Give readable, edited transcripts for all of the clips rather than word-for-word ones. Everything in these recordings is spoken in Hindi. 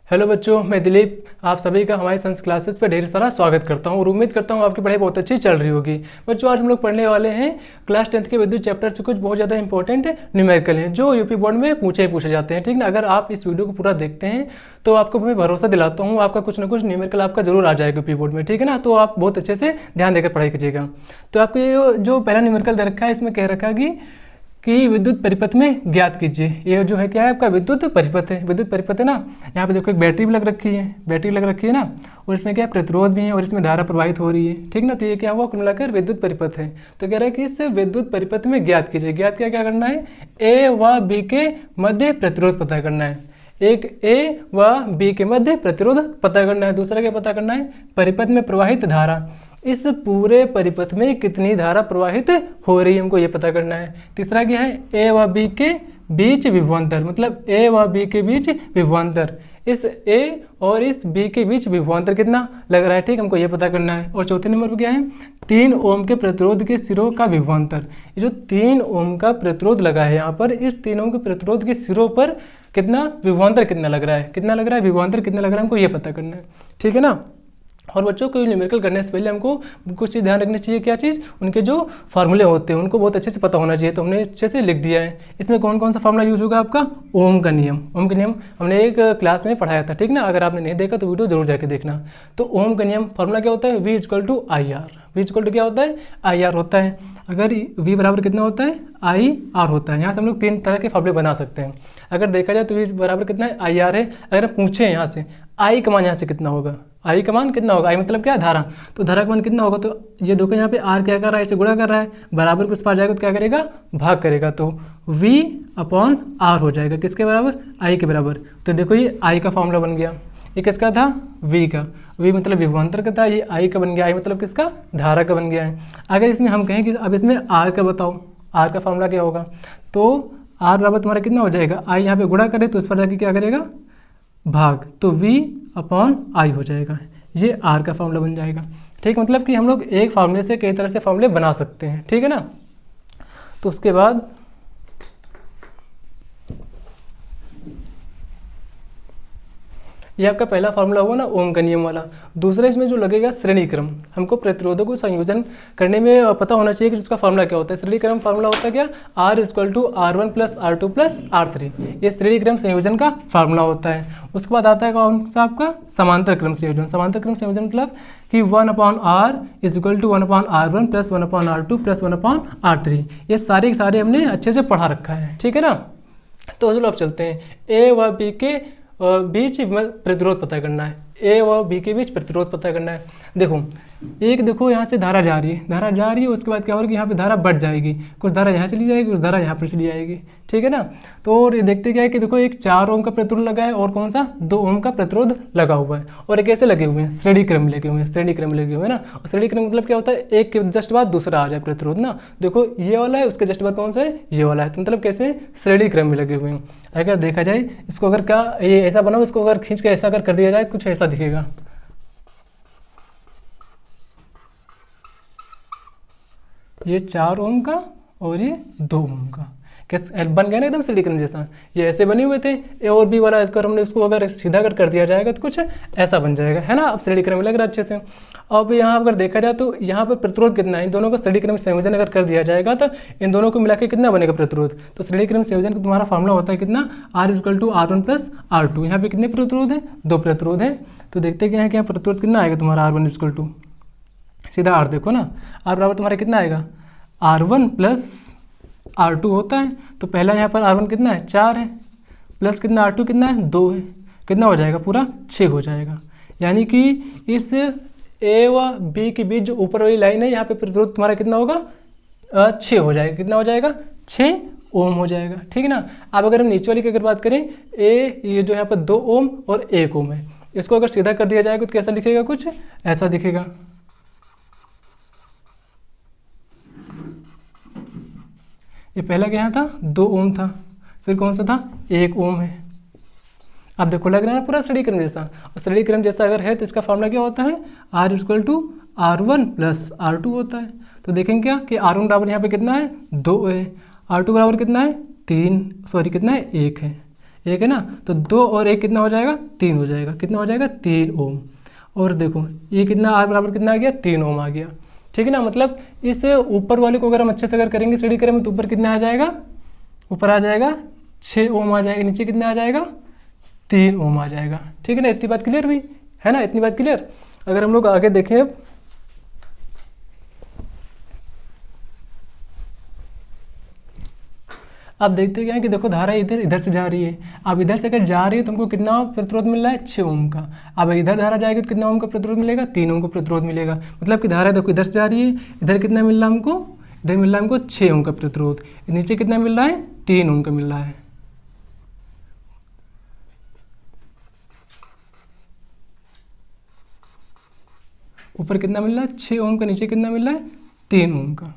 हेलो बच्चों, मैं दिलीप आप सभी का हमारी साइंस क्लासेस पर ढेर सारा स्वागत करता हूं और उम्मीद करता हूं आपकी पढ़ाई बहुत अच्छी चल रही होगी। बच्चों, आज हम लोग पढ़ने वाले हैं क्लास 10th के विद्युत चैप्टर से कुछ बहुत ज़्यादा इंपॉर्टेंट न्यूमेरिकल हैं जो यूपी बोर्ड में पूछे जाते हैं। ठीक ना, अगर आप इस वीडियो को पूरा देखते हैं तो आपको मैं भरोसा दिलाता हूँ आपका कुछ ना कुछ न्यूमेरिकल आपका जरूर आ जाएगा यूपी बोर्ड में। ठीक है ना, तो आप बहुत अच्छे से ध्यान देकर पढ़ाई कीजिएगा। तो आपको जो पहला न्यूमेरिकल दे रखा है इसमें कह रखा है कि विद्युत परिपथ में ज्ञात कीजिए। ये जो है क्या है, आपका विद्युत परिपथ है। विद्युत परिपथ है ना, यहाँ पे देखो एक बैटरी भी लग रखी है ना, और इसमें क्या प्रतिरोध भी है और इसमें धारा प्रवाहित हो रही है। ठीक ना, तो ये क्या हुआ, कुल मिलाकर विद्युत परिपथ है। तो कह रहा है कि इस विद्युत परिपथ में ज्ञात कीजिए। ज्ञात क्या करना है, ए व बी के मध्य प्रतिरोध पता करना है। एक ए व बी के मध्य प्रतिरोध पता करना है। दूसरा क्या पता करना है, परिपथ में प्रवाहित धारा, इस पूरे परिपथ में कितनी धारा प्रवाहित हो रही है हमको ये पता करना है। तीसरा क्या है, ए व बी के बीच विभवांतर, मतलब ए व बी के बीच विभवांतर, इस ए और इस बी के बीच विभवांतर कितना लग रहा है। ठीक, हमको ये पता करना है। और चौथे नंबर पर क्या है, 3 ओम के प्रतिरोध के सिरों का विभवांतर। ये जो 3 ओम का प्रतिरोध लगा है यहाँ पर, इस 3 ओम के प्रतिरोध के सिरों पर कितना विभवांतर कितना लग रहा है, विभवांतर कितना लग रहा है हमको ये पता करना है। ठीक है ना। और बच्चों को न्यूमेरिकल करने से पहले हमको कुछ चीज़ ध्यान रखनी चाहिए। क्या चीज़, उनके जो फार्मूले होते हैं उनको बहुत अच्छे से पता होना चाहिए। तो हमने अच्छे से लिख दिया है। इसमें कौन कौन सा फार्मूला यूज होगा, आपका ओम का नियम। ओम का नियम हमने एक क्लास में पढ़ाया था। ठीक ना, अगर आपने नहीं देखा तो वीडियो जरूर जाके देखना। तो ओम का नियम फार्मूला क्या होता है, V = IR। V = क्या होता है, IR होता है। अगर V बराबर कितना होता है, IR होता है। यहाँ से हम लोग 3 तरह के फार्मूले बना सकते हैं। अगर देखा जाए तो V बराबर कितना है, IR है। अगर पूछे यहाँ से I का मान यहाँ से कितना होगा, I का मान कितना होगा, I मतलब क्या, धारा। तो धारा का मान कितना होगा, तो ये देखो यहाँ पे R क्या कर रहा है, इसे गुणा कर रहा है, बराबर कुछ पार जाएगा तो क्या करेगा, भाग करेगा। तो V/R हो जाएगा किसके बराबर, I के बराबर। तो देखो ये I का फॉर्मूला बन गया। ये किसका था, V का। V मतलब विभवांतर का था, ये I का बन गया। I मतलब किसका, धारा का बन गया है। अगर इसमें हम कहें कि अब इसमें R का बताओ, R का फॉर्मूला क्या होगा, तो R बराबर तुम्हारा कितना हो जाएगा, I यहाँ पे गुणा करे तो उस पर जाके क्या करेगा, भाग, तो V/I हो जाएगा। ये R का फॉर्मूला बन जाएगा। ठीक, मतलब कि हम लोग एक फार्मूले से कई तरह से फार्मूले बना सकते हैं। ठीक है ना। तो उसके बाद ये आपका पहला फार्मूला हुआ ना ओम का नियम वाला। दूसरा इसमें जो लगेगा श्रेणी क्रम, हमको प्रतिरोधों को संयोजन करने में पता होना चाहिए कि उसका फार्मूला क्या होता है। श्रेणी क्रम फार्मूला होता है क्या, R = R1 + R2 + R3। ये श्रेणी क्रम संयोजन का फार्मूला होता है। उसके बाद आता है कौन सा, आपका समांतर क्रम संयोजन। समांतर क्रम संयोजन मतलब कि 1/R = 1/R1 + 1/R2 + 1/R3। ये सारे के सारे हमने अच्छे से पढ़ा रखा है। ठीक है ना। तो चलो अब चलते हैं, ए व बी के बीच प्रतिरोध पता करना है। ए व बी के बीच प्रतिरोध पता करना है। देखो यहाँ से धारा जा रही है, उसके बाद क्या होगा कि यहाँ पे धारा बढ़ जाएगी, कुछ धारा यहाँ चली जाएगी, कुछ धारा यहाँ पर चली जाएगी। ठीक है ना। तो और देखते क्या है कि देखो एक 4 ओम का प्रतिरोध लगा है और कौन सा 2 ओम का प्रतिरोध लगा हुआ है, और एक ऐसे लगे हुए हैं श्रेणी क्रम लगे हुए हैं ना। और श्रेणी क्रम मतलब क्या होता है, एक के जस्ट बाद दूसरा आ जाए प्रतिरोध ना। देखो ये वाला है, उसके जस्ट बाद कौन सा है, ये वाला है। तो मतलब कैसे, श्रेणी क्रम में लगे हुए हैं। अगर देखा जाए इसको, अगर क्या ये ऐसा बनाओ, इसको अगर खींच के ऐसा कर दिया जाए, कुछ ऐसा दिखेगा। ये 4 ओम का और ये 2 ओम का, कैसे बन गया ना एकदम श्रेणी क्रम जैसा। ये ऐसे बने हुए थे ए और बी वाला, इसको हमने उसको अगर सीधा कर दिया जाएगा तो कुछ ऐसा बन जाएगा, है ना। अब श्रेणी क्रम में लग रहा है अच्छे से। अब यहाँ अगर देखा जाए तो यहाँ पर प्रतिरोध कितना है, इन दोनों का श्रेणी क्रम संयोजन अगर कर दिया जाएगा तो इन दोनों को मिला के कितना बनेगा प्रतिरोध। तो श्रेणी क्रम संयोजन का तुम्हारा फॉर्मूला होता है कितना, R = R1 + R2। यहाँ पे कितने प्रतिरोध है, 2 प्रतिरोध है। तो देखते हैं कि यहाँ प्रतिरोध कितना आएगा तुम्हारा, R1 = सीधा R देखो ना, R बराबर तुम्हारा कितना आएगा, R1 + R2 होता है। तो पहला यहाँ पर R1 कितना है, 4 है, प्लस कितना R2 कितना है, 2 है, कितना हो जाएगा, पूरा 6 हो जाएगा। यानी कि इस A व B के बीच जो ऊपर वाली लाइन है, यहाँ पे प्रतिरोध तुम्हारा कितना होगा, 6 हो जाएगा। कितना हो जाएगा, 6 ओम हो जाएगा। ठीक है ना। अब अगर हम नीचे वाली की अगर बात करें, ये जो यहाँ पर 2 ओम और 1 ओम है, इसको अगर सीधा कर दिया जाएगा तो कैसा दिखेगा, कुछ ऐसा दिखेगा। ये पहला क्या था, 2 ओम था, फिर कौन सा था, 1 ओम है। अब देखो लग रहा है पूरा श्रेणी क्रम जैसा। और श्रेणी क्रम जैसा अगर है तो इसका फॉर्मूला क्या होता है, R = R1 + R2 होता है। तो देखेंगे क्या कि R1 बराबर यहाँ पे कितना है, 2 है, R2 बराबर कितना है, 3 है, 1 है। 1 है ना, तो 2 और 1 कितना हो जाएगा, 3 हो जाएगा। कितना हो जाएगा, 3 ओम। और देखो ये कितना आर बराबर कितना आ गया, 3 ओम आ गया। ठीक है ना, मतलब इस ऊपर वाले को अगर हम अच्छे से अगर करेंगे स्टडी करेंगे तो ऊपर कितना आ जाएगा, ऊपर आ जाएगा 6 ओम आ जाएगा, नीचे कितना आ जाएगा, 3 ओम आ जाएगा। ठीक है ना, इतनी बात क्लियर हुई है ना, इतनी बात क्लियर। अगर हम लोग आगे देखें अब देखते क्या है कि देखो धारा इधर इधर से जा रही है। अब इधर से अगर जा रही है तो हमको कितना प्रतिरोध मिल रहा है, 6 ओम का। अब इधर धारा जाएगी तो कितना ओम का प्रतिरोध मिलेगा, 3 ओम का प्रतिरोध मिलेगा। मतलब कि धारा देखो इधर से जा रही है, इधर कितना मिल रहा है हमको, इधर मिल रहा है हमको 6 ओम का प्रतिरोध, नीचे कितना मिल रहा है, 3 ओम का मिल रहा है। ऊपर कितना मिल रहा है, 6 ओम का, नीचे कितना मिल रहा है, 3 ओम का।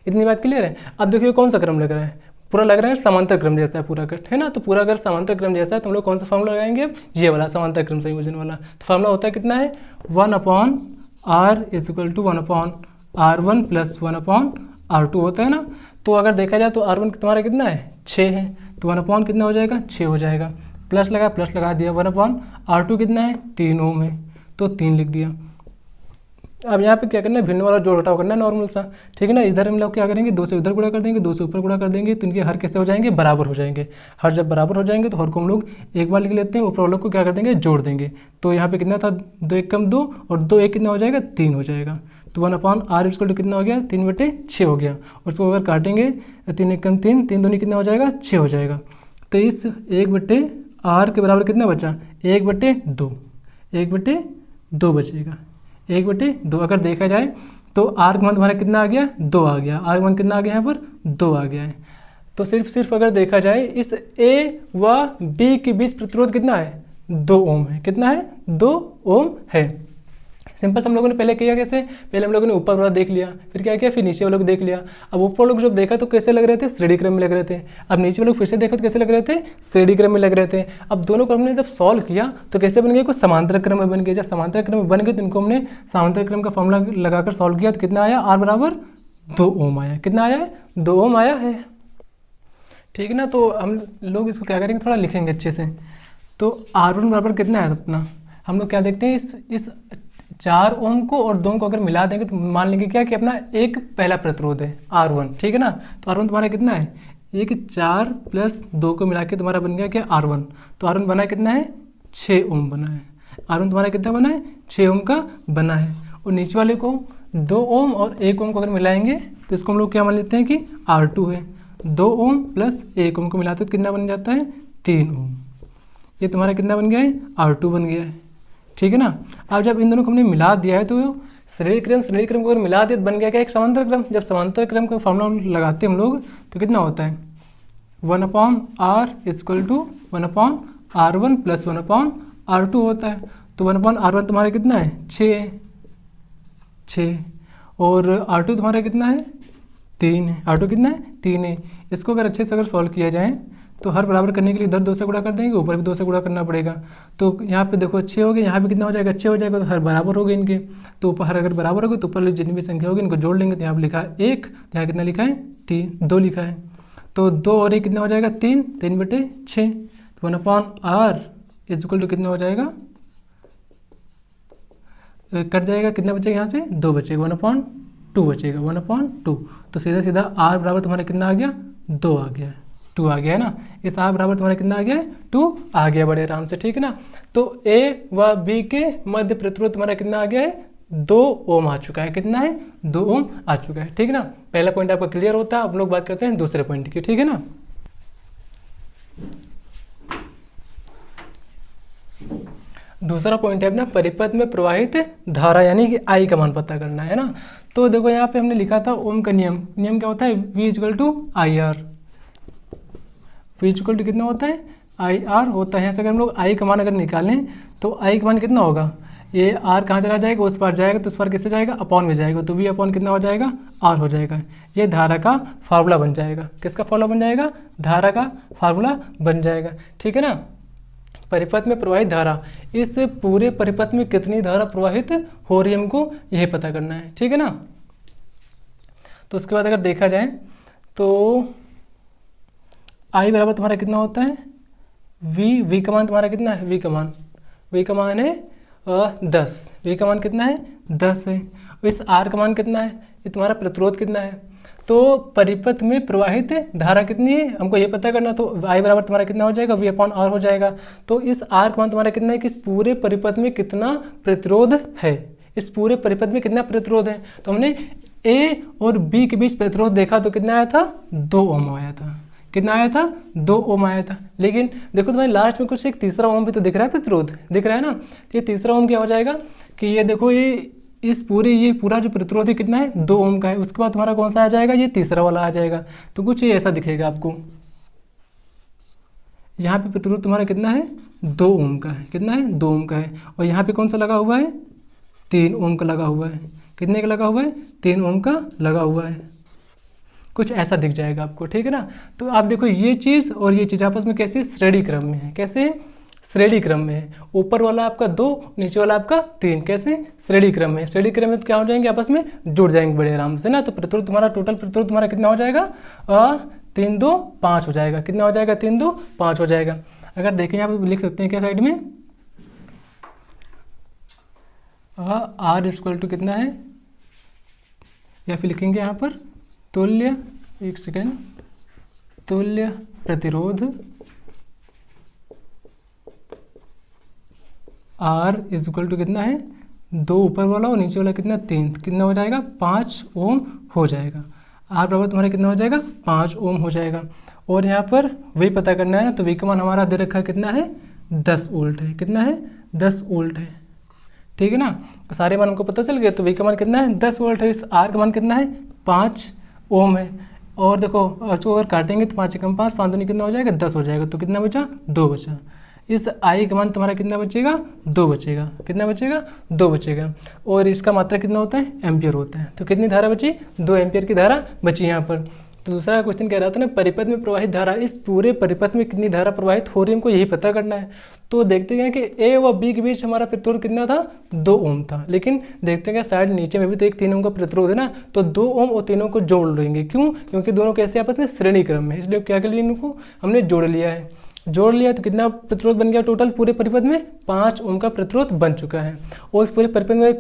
इतनी बात क्लियर है। अब देखिए कौन सा क्रम लग रहा है, पूरा लग रहा है समांतर क्रम जैसा है पूरा कट, है ना। तो पूरा अगर समांतर क्रम जैसा है तो हम लोग कौन सा फॉर्मूला लगाएंगे, ये वाला समांतर क्रम संयोजन वाला। तो फॉर्मूला होता है कितना है, 1/r is equal to 1/r1 plus 1/r2 होता है ना। तो अगर देखा जाए तो r1 तुम्हारा कितना है, 6 है, तो 1 कितना हो जाएगा, 6 हो जाएगा। प्लस लगा दिया, 1/r2 कितना है, 3 ओम है, तो 3 लिख दिया। अब यहाँ पे क्या करना है, भिन्न वाला जोड़ घटाव करना है नॉर्मल सा। ठीक है ना, इधर हम लोग क्या करेंगे, 2 से उधर गुणा कर देंगे, 2 से ऊपर गुणा कर देंगे, तो इनके हर कैसे हो जाएंगे, बराबर हो जाएंगे। हर जब बराबर हो जाएंगे तो हर को हम लोग एक बार लिख लेते हैं, ऊपर वालों को क्या कर देंगे, जोड़ देंगे। तो यहाँ पे कितना था, 2 1 कम 2 और 2 1 कितना हो जाएगा, 3 हो जाएगा। तो 1/r इक्वल टू कितना हो गया, 3/6 हो गया। और उसको अगर काटेंगे 3 1 कम 3, 3 दूनी कितना हो जाएगा, 6 हो जाएगा। तो इस 1/r के बराबर कितना बचा, 1/2, 1/2 बचेगा, 1/2। अगर देखा जाए तो आर का मान तुम्हारा कितना आ गया, 2 आ गया। आर का मान कितना आ गया, यहाँ पर 2 आ गया है। तो सिर्फ अगर देखा जाए इस ए व बी के बीच प्रतिरोध कितना है, 2 ओम है। कितना है, 2 ओम है। सिंपल से हम लोगों ने पहले किया कैसे, पहले हम लोगों ने ऊपर वाला देख लिया, फिर क्या किया, फिर नीचे वालों को देख लिया। अब ऊपर लोग जब देखा तो कैसे लग रहे थे, श्रेणी क्रम में लग रहे थे। अब नीचे वालों फिर से देखा तो कैसे लग रहे थे, श्रेणी क्रम में लग रहे थे। अब दोनों को हमने जब सॉल्व किया तो कैसे बन गए, कुछ समांतर क्रम में बन गए। जब समांतर क्रम में बन गए तो इनको हमने समांतर क्रम का फॉर्मूला लगाकर सॉल्व किया तो कितना आया, आर बराबर 2 ओम आया। कितना आया है, 2 ओम आया है। ठीक है ना, तो हम लोग इसको क्या करेंगे, थोड़ा लिखेंगे अच्छे से। तो R1 बराबर कितना है अपना, हम लोग क्या देखते हैं, इस 4 ओम को और 2 को अगर मिला देंगे तो मान लेंगे क्या कि अपना एक पहला प्रतिरोध है R1। ठीक है ना, तो R1 तुम्हारा कितना है, एक 4 प्लस 2 को मिला के तुम्हारा बन गया क्या, R1। तो R1 बना कितना है, 6 ओम बना है। R1 तुम्हारा कितना बना है, 6 ओम का बना है। और नीचे वाले को 2 ओम और 1 ओम को अगर मिलाएंगे तो इसको हम लोग क्या मान लेते हैं कि R2 है। 2 ओम प्लस 1 ओम को मिलाते तो कितना बन जाता है, 3 ओम। ये तुम्हारा कितना बन गया है, R2 बन गया है। ठीक है ना, अब जब इन दोनों को हमने मिला दिया है तो श्रेणी क्रम को अगर मिला दिया तो बन गया क्या, एक समांतर क्रम। जब समांतर क्रम का फॉर्मूला लगाते हैं हम लोग तो कितना होता है, 1/r equal to 1/r1 plus 1/r2 होता है। तो 1/r1 तुम्हारा कितना है, 6 और R2 तुम्हारा कितना है, 3 है। R2 कितना है, 3 है। इसको अगर अच्छे से अगर सॉल्व किया जाए तो हर बराबर करने के लिए इधर 2 से गुणा कर देंगे, ऊपर भी 2 से गुणा करना पड़ेगा। तो यहाँ पे देखो 6 हो गए, यहाँ पे कितना हो जाएगा, 6 हो जाएगा। तो हर बराबर हो गए इनके, तो ऊपर हर अगर बराबर हो गए तो ऊपर जितनी भी संख्या होगी इनको जोड़ लेंगे। तो यहाँ पे लिखा है 1, यहाँ कितना लिखा है, 2 लिखा है। तो 2 और 1 कितना हो जाएगा, 3/6। तो 1/r इक्वल टू कितना हो जाएगा, कट जाएगा, कितना बचेगा यहाँ से, 2 बचेगा, 1/2 बचेगा, 1/2। तो सीधा r बराबर तुम्हारा कितना आ गया, 2 आ गया, 2 आ गया है ना। इस r बराबर तुम्हारा कितना आ गया है, 2 आ गया बड़े आराम से। ठीक है ना, तो a व b के मध्य प्रतिरोध तुम्हारा कितना आ गया है, 2 ओम आ चुका है। कितना है, 2 ओम आ चुका है। ठीक है ना, पहला पॉइंट आपका क्लियर होता है। अब लोग बात करते हैं दूसरे पॉइंट की। ठीक है ना, दूसरा पॉइंट है अपना परिपथ में प्रवाहित धारा, यानी कि I का मान पता करना है ना। तो देखो यहाँ पे हमने लिखा था ओम का नियम क्या होता है, V = IR। V = कितना होता है, IR होता है। यहाँ से अगर हम लोग I का मान अगर निकालें तो I का मान कितना होगा, ये R कहाँ चला जाएगा, उस पार जाएगा, तो उस पार किससे जाएगा, अपॉन में जाएगा। तो V अपॉन कितना हो जाएगा, R हो जाएगा। ये धारा का फार्मूला बन जाएगा। किसका फार्मूला बन जाएगा, धारा का फार्मूला बन जाएगा। ठीक है ना, परिपथ में प्रवाहित धारा, इस पूरे परिपथ में कितनी धारा प्रवाहित हो रही है हमको यही पता करना है। ठीक है ना, तो उसके बाद अगर देखा जाए तो I बराबर तुम्हारा कितना होता है, वी का मान तुम्हारा कितना है, वी का मान है 10, वी का मान कितना है 10 है। इस आर का मान कितना है, ये तुम्हारा प्रतिरोध कितना है। तो परिपथ में प्रवाहित धारा कितनी है हमको ये पता करना, तो आई बराबर तुम्हारा कितना हो जाएगा, वी अपॉन आर हो जाएगा। तो इस आर का मान तुम्हारा कितना है कि इस पूरे परिपथ में कितना प्रतिरोध है, इस पूरे परिपथ में कितना प्रतिरोध है। तो हमने ए और बी के बीच प्रतिरोध देखा तो कितना आया था, 2 ओम आया था। कितना आया था, 2 ओम आया था। लेकिन देखो तुम्हारे लास्ट में कुछ एक तीसरा ओम भी तो दिख रहा है, प्रतिरोध दिख रहा है ना। तो ये तीसरा ओम क्या हो जाएगा कि ये देखो ये ये पूरा जो प्रतिरोध है कितना है, 2 ओम का है। उसके बाद तुम्हारा कौन सा आ जाएगा, ये तीसरा वाला आ जाएगा। तो कुछ ये ऐसा दिखेगा आपको, यहाँ पे प्रतिरोध तुम्हारा कितना है, 2 ओम का है। कितना है, 2 ओम का है। और यहाँ पे कौन सा लगा हुआ है, 3 ओम का लगा हुआ है। कितने का लगा हुआ है, 3 ओम का लगा हुआ है। कुछ ऐसा दिख जाएगा आपको, ठीक है ना। तो आप देखो ये चीज़ और ये चीज़ आपस में कैसे श्रेणी क्रम में है, कैसे श्रेणी क्रम में है। ऊपर वाला आपका 2, नीचे वाला आपका 3, कैसे श्रेणी क्रम में। श्रेणी क्रम में तो क्या हो जाएंगे, आपस में जुड़ जाएंगे बड़े आराम से ना। तो प्रतिरोध तुम्हारा टोटल प्रतिरोध तुम्हारा कितना हो जाएगा, 3 2 5 हो जाएगा। कितना हो जाएगा, 3 2 5 हो जाएगा। अगर देखें यहाँ पर लिख सकते हैं क्या साइड में, आर इक्वल टू कितना है, या फिर लिखेंगे यहाँ पर तुल्य, एक सेकेंड, तुल्य प्रतिरोध आर इज इक्वल टू कितना है, 2 ऊपर वाला और नीचे वाला कितना 3, कितना हो जाएगा 5 ओम हो जाएगा। आर बराबर तुम्हारा कितना हो जाएगा, 5 ओम हो जाएगा। और यहाँ पर वही पता करना है ना। तो वी का मान हमारा दे रखा कितना है, 10 वोल्ट है। कितना है, 10 वोल्ट है, ठीक है ना। तो सारे मान हमको पता चल गया। तो वी का मान कितना है, 10 वोल्ट है। इस आर का मान कितना है, 5 ओम है। और देखो जो अगर काटेंगे तो 5 कम 5, 5 दूनी कितना हो जाएगा, 10 हो जाएगा। तो कितना बचा, 2 बचा। इस आई का मान तुम्हारा कितना बचेगा, 2 बचेगा। कितना बचेगा, 2 बचेगा। और इसका मात्रा कितना होता है, एम्पियर होता है। तो कितनी धारा बची, 2 एम्पियर की धारा बची यहाँ पर। तो दूसरा क्वेश्चन कह रहा था ना, परिपथ में प्रवाहित धारा, इस पूरे परिपथ में कितनी धारा प्रवाहित हो रही है हमको यही पता करना है। तो देखते हैं कि ए व बी के बीच हमारा प्रतिरोध कितना था, 2 ओम था। लेकिन देखते हैं कि साइड नीचे में भी तो एक 3 ओम का प्रतिरोध है ना। तो 2 ओम और 3 ओम को जोड़ लेंगे। क्यों, क्योंकि दोनों कैसे आपस में श्रेणी क्रम में, इसलिए क्या कर लिया, इनको हमने जोड़ लिया है। जोड़ लिया तो कितना प्रतिरोध बन गया टोटल पूरे परिपथ में, 5 ओम का प्रतिरोध बन चुका है। और इस पूरे परिपथ में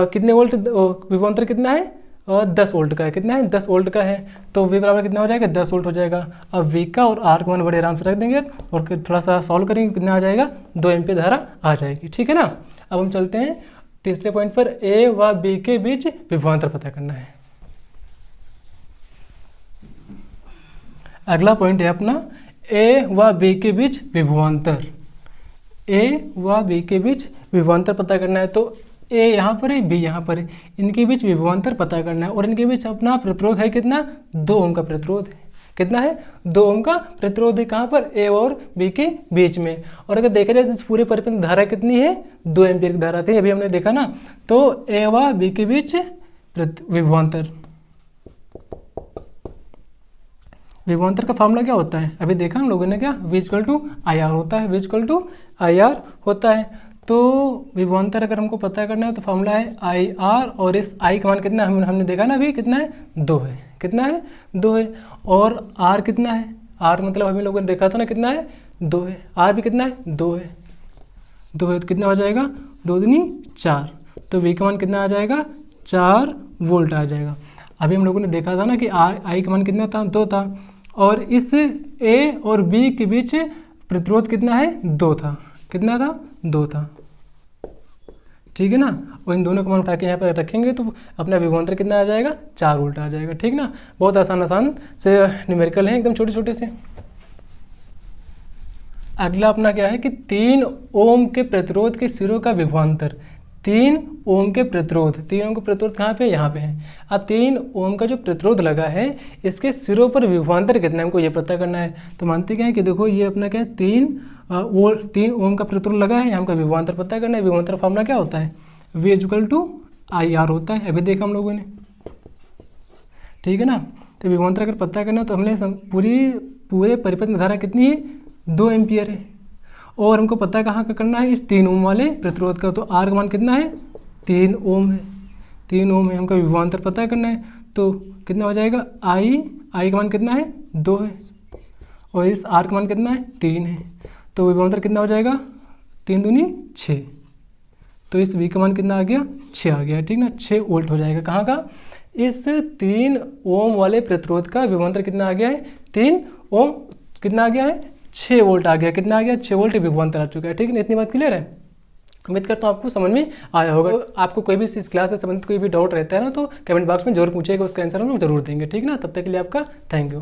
कितने वोल्ट विभवांतर कितना है, 10 वोल्ट का है। कितना है, 10 वोल्ट का है। तो वी बराबर कितना हो जाएगा, 10 वोल्ट हो जाएगा। अब वी का और आर का मान बड़े आराम से रख देंगे और थोड़ा सा सॉल्व करेंगे, कितना आ जाएगा, 2 एम्पियर धारा आ जाएगी, ठीक है ना। अब हम चलते हैं तीसरे पॉइंट पर, ए व बी के बीच विभवांतर पता करना है। अगला पॉइंट है अपना ए व बी के बीच विभवांतर। ए व बी के बीच विभवांतर पता करना है। तो ए यहाँ पर है, बी यहाँ पर है, इनके बीच विभवांतर पता करना है। और इनके बीच अपना प्रतिरोध है कितना, 2 ओम का प्रतिरोध है। कितना है, 2 ओम का प्रतिरोध है। कहाँ पर, ए और बी के बीच में। और अगर देखा जाए तो इस पूरे परिपथ में धारा कितनी है, 2 एम्पियर की धारा थी, अभी हमने देखा ना। तो ए व बी के बीच विभवांतर, विभवांतर का फार्मूला क्या होता है, अभी देखा हम लोगों ने क्या, V equal to I R होता है, V equal to I R होता है। तो विभवांतर अगर हमको पता करना है तो फार्मूला है आई आर, और इस आई का मान कितना हमने देखा ना अभी, कितना है, 2 है। कितना है, 2 है। और आर कितना है, आर मतलब हम लोगों ने देखा था ना, कितना है, 2 है। आर भी कितना है, 2 है, 2 है। तो कितना हो जाएगा, 2 दूनी 4। तो वी का मान कितना आ जाएगा, 4 वोल्ट आ जाएगा। अभी हम लोगों ने देखा था ना कि आई का मान कितना था, 2 था। और इस ए और बी के बीच प्रतिरोध कितना है, 2 था। कितना था, 2 था, ठीक है ना। और इन दोनों का मान उठा के यहाँ पर रखेंगे तो अपना विभवांतर कितना आ जाएगा, 4 वोल्ट आ जाएगा, ठीक ना। बहुत आसान से न्यूमेरिकल है, एकदम छोटे छोटे से। अगला अपना क्या है कि 3 ओम के प्रतिरोध के सिरों का विभवांतर। 3 ओम के प्रतिरोध, 3 ओम का प्रतिरोध कहाँ पे, यहाँ पे है। अब 3 ओम का जो प्रतिरोध लगा है इसके सिरों पर विभवांतर कितना है हमको ये पता करना है। तो मानते क्या है कि देखो ये अपना क्या है, 3 ओम का प्रतिरोध लगा है, यहाँ का विभवांतर पता करना है। विभवांतर फॉर्मूला क्या होता है, V equal to I R होता है, अभी देखा हम लोगों ने, ठीक है ना। तो विभवांतर अगर पता करना तो हमने पूरे परिपथ में धारा कितनी है, 2 एम्पियर है। और हमको पता कहाँ का करना है, इस 3 ओम वाले प्रतिरोध का। तो आर का मान कितना है, 3 ओम है, 3 ओम है। हमको विभवांतर पता करना है तो कितना हो जाएगा, आई का मान कितना है, 2 है। और इस आर का मान कितना है 3 है, तो विभवांतर कितना हो जाएगा 3 दूनी 6। तो इस V का मान कितना आ गया 6 आ गया, ठीक ना, 6 वोल्ट हो जाएगा। कहाँ का, इस 3 ओम वाले प्रतिरोध का विभवांतर कितना आ गया है 3 ओम, कितना आ गया है 6 वोल्ट आ गया, कितना आ गया 6 वोल्ट विभवांतर आ चुका है, ठीक है ना। इतनी बात क्लियर है, उम्मीद करता हूँ आपको समझ में आया होगा। तो आपको कोई भी इस क्लास से संबंधित कोई भी डाउट रहता है ना, तो कमेंट बॉक्स में जरूर पूछिएगा, उसका आंसर हम लोग जरूर देंगे, ठीक ना। तब तक के लिए आपका थैंक यू।